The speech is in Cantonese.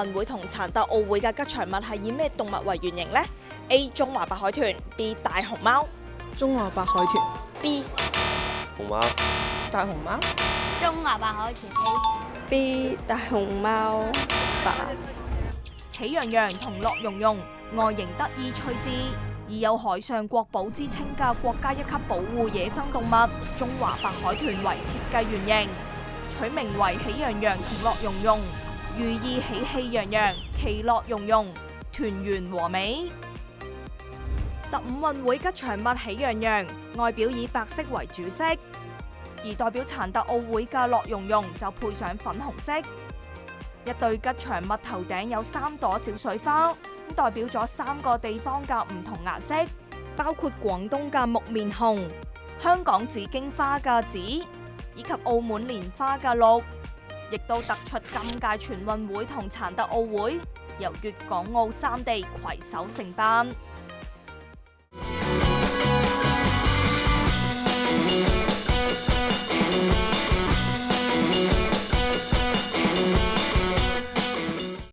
運會同殘特奧會嘅吉祥物係以咩動物為原型呢？ A. 中華白海豚 B. 大熊貓。中華白海豚 B 熊貓。大熊貓中華白海豚 A B 大熊貓吧。喜羊羊同樂融融外形得意趣致，而有海上國寶之稱嘅國家一級保護野生動物中華白海豚為設計原型，取名為喜羊羊同樂融融，寓意喜氣洋洋、其樂融融、團圓和美。15運會吉祥物喜羊羊外表以白色為主色，而代表殘特奧會嘅樂融融就配上粉紅色。一對吉祥物頭頂有3朵小水花，代表咗3個地方嘅唔同顏色，包括廣東嘅木棉紅、香港紫荊花嘅紫，以及澳門蓮花嘅綠，亦都突出今屆全運會同殘特奧會由粵港澳3地攜手承辦。